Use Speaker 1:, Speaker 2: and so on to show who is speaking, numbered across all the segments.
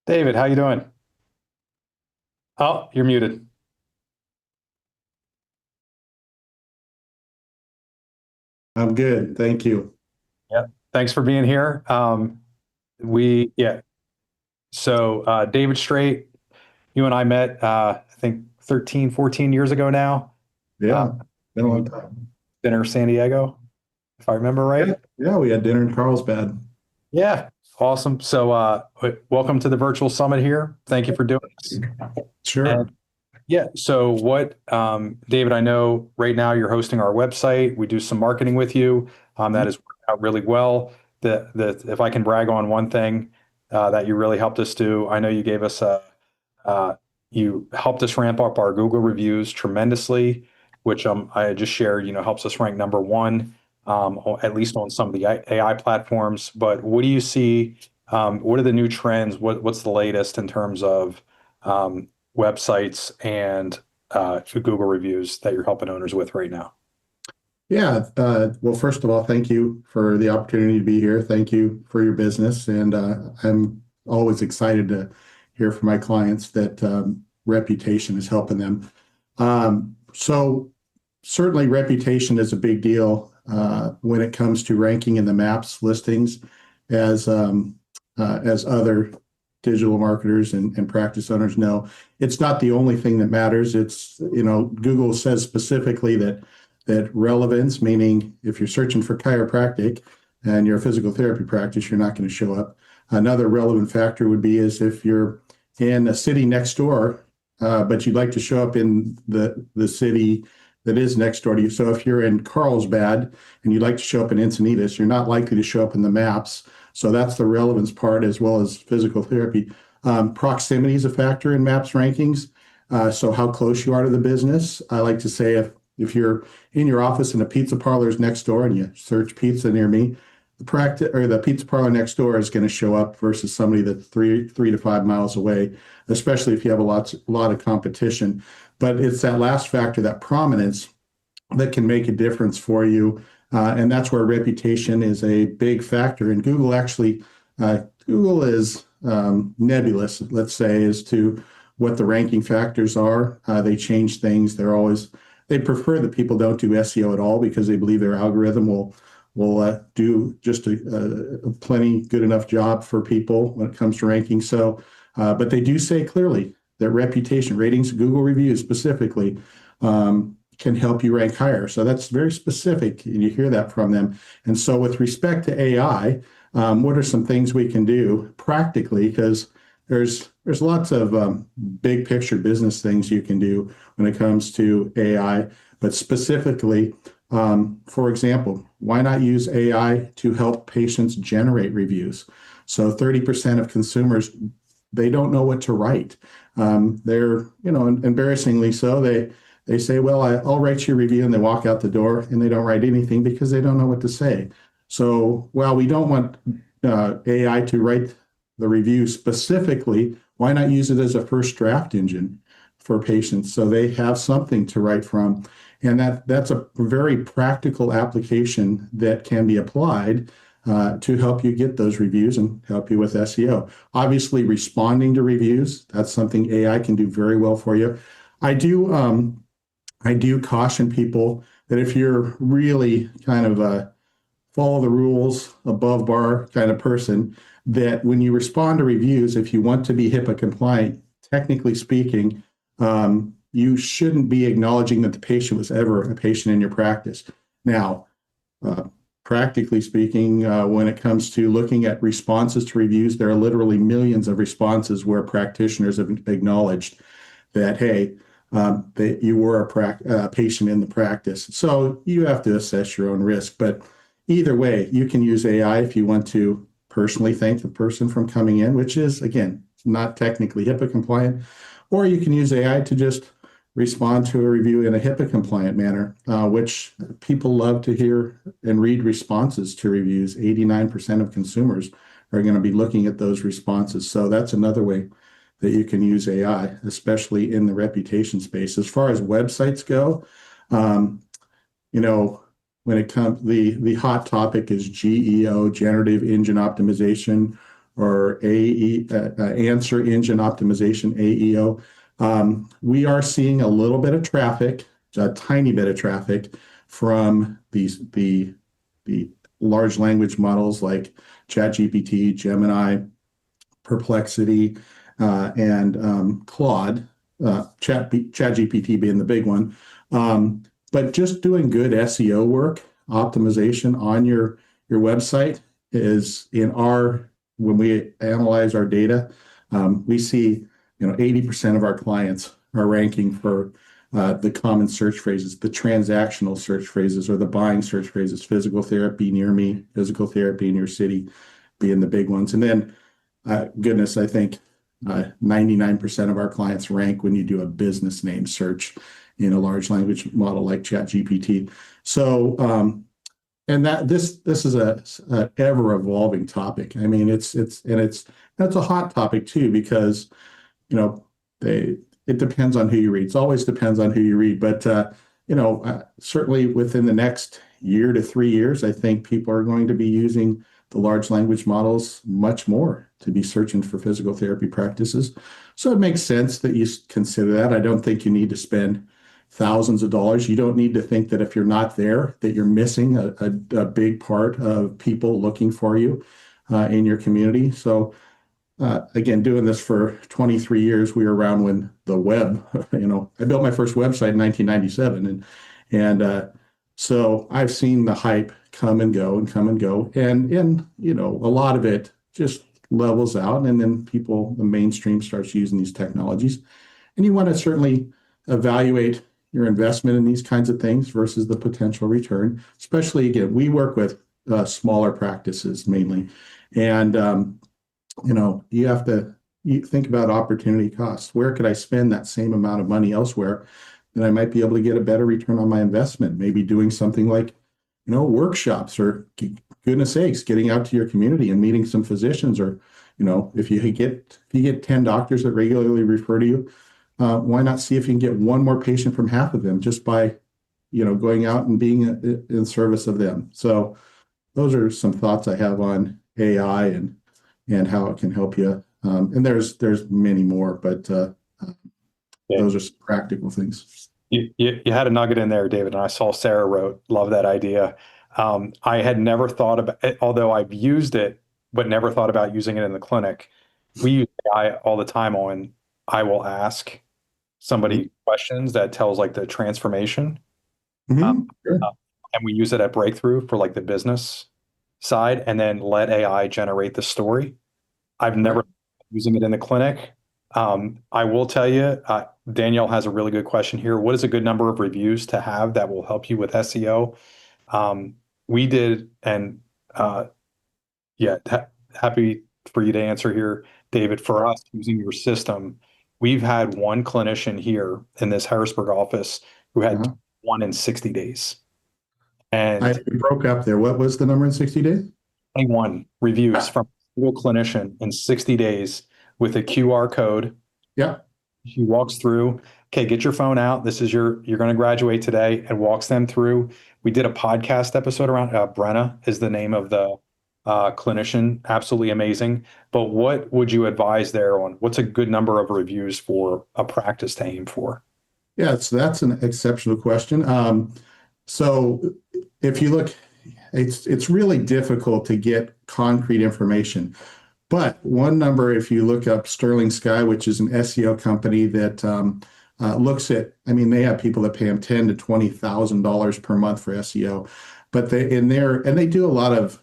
Speaker 1: David, how you doing? Oh, you're muted.
Speaker 2: I'm good, thank you.
Speaker 1: Yeah. Thanks for being here. We yeah. David Straight, you and I met I think 13, 14 years ago now. Uh,
Speaker 2: Yeah, been a long
Speaker 1: we
Speaker 2: time.
Speaker 1: dinner in San Diego, if I remember
Speaker 2: Yeah,
Speaker 1: right.
Speaker 2: yeah, we had dinner in Carlsbad.
Speaker 1: Yeah. Awesome. Welcome to the virtual summit here. Thank you for doing this.
Speaker 2: Sure.
Speaker 1: And yeah, so what, David, I know right now you're hosting our website. We do some marketing with you. That has worked out really well. If I can brag on one thing that you really helped us do, I know you gave us uh, you helped us ramp up our Google reviews tremendously, which I just shared, helps us rank number one, at least on some of the AI platforms. But what do you see? What are the new trends? What's the latest in terms of um, websites and Google reviews that you're helping owners with right now?
Speaker 2: Yeah, well, first of all, thank you for the opportunity to be here. Thank you for your business. And I'm always excited to hear from my clients that reputation is helping them. So certainly reputation is a big deal when it comes to ranking in the maps listings as other digital marketers and practice owners know. It's not the only thing that matters. Google says specifically that relevance, meaning if you're searching for chiropractic and you're a physical therapy practice, you're not going to show up. Another relevant factor would be is if you're in a city next door, but you'd like to show up in the city that is next door to you. So if you're in Carlsbad and you'd like to show up in Encinitas, you're not likely to show up in the maps. So that's the relevance part as well as physical therapy. Proximity is a factor in maps rankings. So how close you are to the business. I like to say if you're in your office and a pizza parlor is next door and you search pizza near me, the pizza parlor next door is going to show up versus somebody that's three to 5 miles away, especially if you have a lot of competition. But it's that last factor, that prominence, that can make a difference for you. And that's where reputation is a big factor. And Google is nebulous, let's say, as to what the ranking factors are. They change things. They prefer that people don't do SEO at all because they believe their algorithm will do just a plenty good enough job for people when it comes to ranking. But they do say clearly that reputation, ratings, Google reviews specifically, can help you rank higher. So that's very specific, and you hear that from them. And so, with respect to AI, what are some things we can do practically? Because there's lots of big picture business things you can do when it comes to AI, but specifically, for example, why not use AI to help patients generate reviews? So 30% of consumers, they don't know what to write. Embarrassingly so, they say, well, I'll write you a review, and they walk out the door and they don't write anything because they don't know what to say. So while we don't want AI to write the review specifically, why not use it as a first draft engine for patients so they have something to write from? And that's a very practical application that can be applied to help you get those reviews and help you with SEO. Obviously, responding to reviews, that's something AI can do very well for you. I do I do caution people that if you're really kind of a follow the rules above bar kind of person, that when you respond to reviews, if you want to be HIPAA compliant, technically speaking, you shouldn't be acknowledging that the patient was ever a patient in your practice. Now, uh, practically speaking, when it comes to looking at responses to reviews, there are literally millions of responses where practitioners have acknowledged that, hey, that you were a patient in the practice. So you have to assess your own risk. But either way, you can use AI if you want to personally thank the person from coming in, which is, again, not technically HIPAA compliant, or you can use AI to just respond to a review in a HIPAA compliant manner, which people love to hear and read responses to reviews. 89% of consumers are going to be looking at those responses. So that's another way that you can use AI, especially in the reputation space. As far as websites go, um, you know, when it comes, the hot topic is GEO, generative engine optimization, or answer engine optimization, AEO. We are seeing a little bit of traffic, a tiny bit of traffic from the large language models like ChatGPT, Gemini, Perplexity, and Claude, ChatGPT being the big one. But just doing good SEO work, optimization on your website is when we analyze our data, we see 80% of our clients are ranking for the common search phrases, the transactional search phrases, or the buying search phrases, physical therapy near me, physical therapy in your city being the big ones. And then, goodness, I think 99% of our clients rank when you do a business name search in a large language model like ChatGPT. So, and this is a ever evolving topic. I mean, that's a hot topic too, because it depends on who you read. It always depends on who you read, but certainly within the next year to 3 years, I think people are going to be using the large language models much more to be searching for physical therapy practices. So it makes sense that you consider that. I don't think you need to spend thousands of dollars. You don't need to think that if you're not there, that you're missing a big part of people looking for you in your community. So again, doing this for 23 years, we were around when the web, I built my first website in 1997. And so I've seen the hype come and go and come and go. And a lot of it just levels out. And then the mainstream starts using these technologies. And you want to certainly evaluate your investment in these kinds of things versus the potential return. Especially, again, we work with smaller practices mainly. And you have to think about opportunity costs. Where could I spend that same amount of money elsewhere that I might be able to get a better return on my investment? Maybe doing something like, workshops, or goodness sakes, getting out to your community and meeting some physicians, or, if you get 10 doctors that regularly refer to you, why not see if you can get one more patient from half of them just by, going out and being in service of them. So those are some thoughts I have on AI and how it can help you. And there's many more, but those are some practical things.
Speaker 1: You had a nugget in there, David, and I saw Sarah wrote, love that idea. I had never thought about it, although I've used it, but never thought about using it in the clinic. We use AI all the time I will ask somebody questions that tells like the transformation.
Speaker 2: Sure.
Speaker 1: And we use it at Breakthrough for like the business side, and then let AI generate the story. I've never using it in the clinic. I will tell you, Danielle has a really good question here. What is a good number of reviews to have that will help you with SEO? We did, and happy for you to answer here, David. For us, using your system, we've had one clinician here in this Harrisburg office who had one in 60 days. And
Speaker 2: I broke up there. What was the number in 60 days?
Speaker 1: 21 reviews from a single clinician in 60 days with a QR code.
Speaker 2: Yeah.
Speaker 1: She walks through, okay, get your phone out. This is you're going to graduate today, and walks them through. We did a podcast episode around Brenna is the name of the clinician. Absolutely amazing. But what would you advise there on what's a good number of reviews for a practice to aim for?
Speaker 2: Yeah, so that's an exceptional question. So if you look, it's really difficult to get concrete information. But one number, if you look up Sterling Sky, which is an SEO company that looks at, they have people that pay them $10,000 to $20,000 per month for SEO, but they do a lot of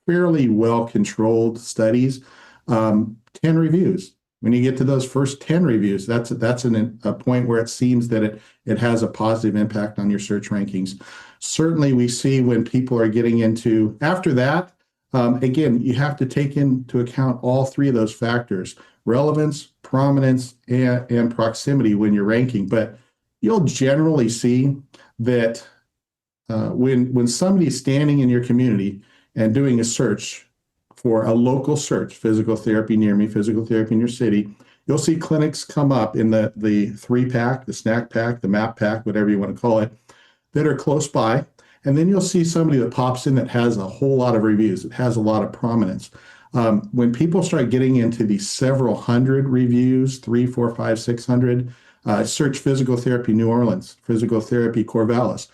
Speaker 2: fairly well-controlled studies. 10 reviews. When you get to those first 10 reviews, that's a point where it seems that it has a positive impact on your search rankings. Certainly, we see when people are getting into after that. Again, you have to take into account all three of those factors: relevance, prominence, and proximity when you're ranking. But you'll generally see that when somebody's standing in your community and doing a search for a local search, physical therapy near me, physical therapy in your city, you'll see clinics come up in the 3-pack, the snack pack, the map pack, whatever you want to call it, that are close by. And then you'll see somebody that pops in that has a whole lot of reviews. It has a lot of prominence. When people start getting into the several hundred reviews, 3, 4, 5, 600, search physical therapy New Orleans, physical therapy Corvallis,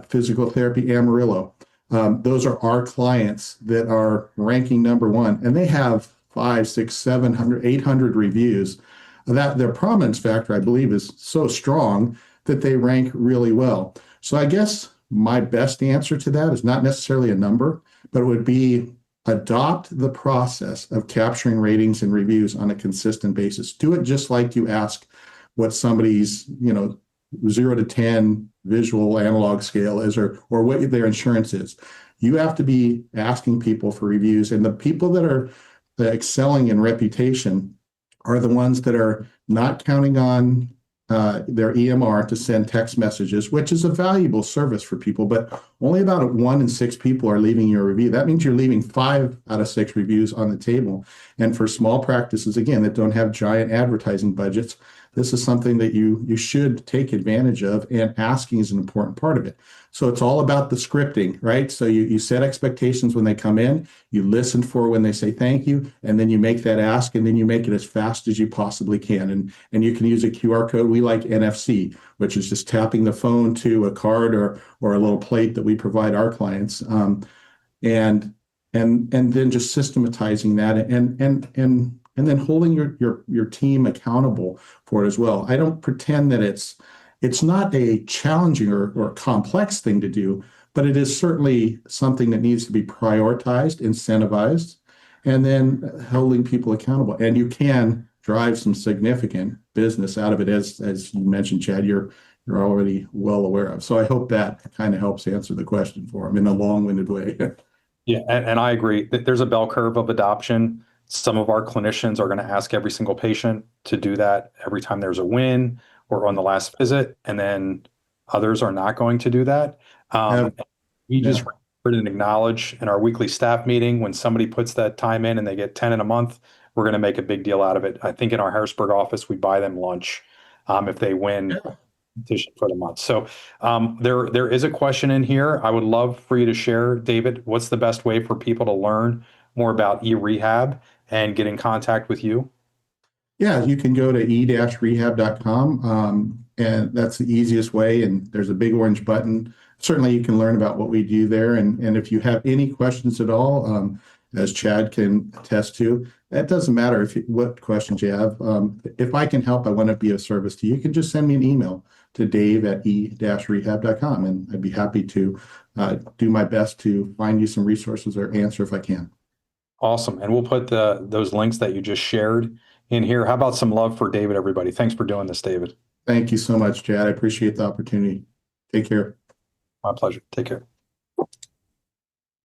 Speaker 2: physical therapy Amarillo. Those are our clients that are ranking number one, and they have 5, 6, 700, 800 reviews. That their prominence factor, I believe, is so strong that they rank really well. So I guess my best answer to that is not necessarily a number, but it would be adopt the process of capturing ratings and reviews on a consistent basis. Do it just like you ask what somebody's, 0 to 10 visual analog scale is, or what their insurance is. You have to be asking people for reviews, and the people that are excelling in reputation are the ones that are not counting on their EMR to send text messages, which is a valuable service for people, but only about 1 in 6 people are leaving your review. That means you're leaving 5 out of 6 reviews on the table. And for small practices, again, that don't have giant advertising budgets, this is something that you should take advantage of, and asking is an important part of it. So it's all about the scripting, right? So you set expectations when they come in, you listen for when they say thank you, and then you make that ask, and then you make it as fast as you possibly can. And you can use a QR code. We like NFC, which is just tapping the phone to a card or a little plate that we provide our clients. And then just systematizing that and then holding your team accountable for it as well. I don't pretend that it's not a challenging or complex thing to do, but it is certainly something that needs to be prioritized, incentivized, and then holding people accountable. And you can drive some significant business out of it, as you mentioned, Chad, you're already well aware of. So I hope that kind of helps answer the question for him in a long-winded way.
Speaker 1: Yeah, and I agree that there's a bell curve of adoption. Some of our clinicians are going to ask every single patient to do that every time there's a win or on the last visit, and then others are not going to do that. We just remember and acknowledge in our weekly staff meeting when somebody puts that time in and they get 10 in a month, we're going to make a big deal out of it. I think in our Harrisburg office, we buy them lunch if they win competition for the month. So there is a question in here. I would love for you to share, David, what's the best way for people to learn more about eRehab and get in contact with you?
Speaker 2: Yeah, you can go to e-rehab.com, and that's the easiest way. And there's a big orange button. Certainly, you can learn about what we do there. And if you have any questions at all, as Chad can attest to, it doesn't matter what questions you have. If I can help, I want to be of service to you. You can just send me an email to dave@e-rehab.com, and I'd be happy to do my best to find you some resources or answer if I can.
Speaker 1: Awesome. And we'll put those links that you just shared in here. How about some love for David, everybody? Thanks for doing this, David.
Speaker 2: Thank you so much, Chad. I appreciate the opportunity. Take care.
Speaker 1: My pleasure. Take care.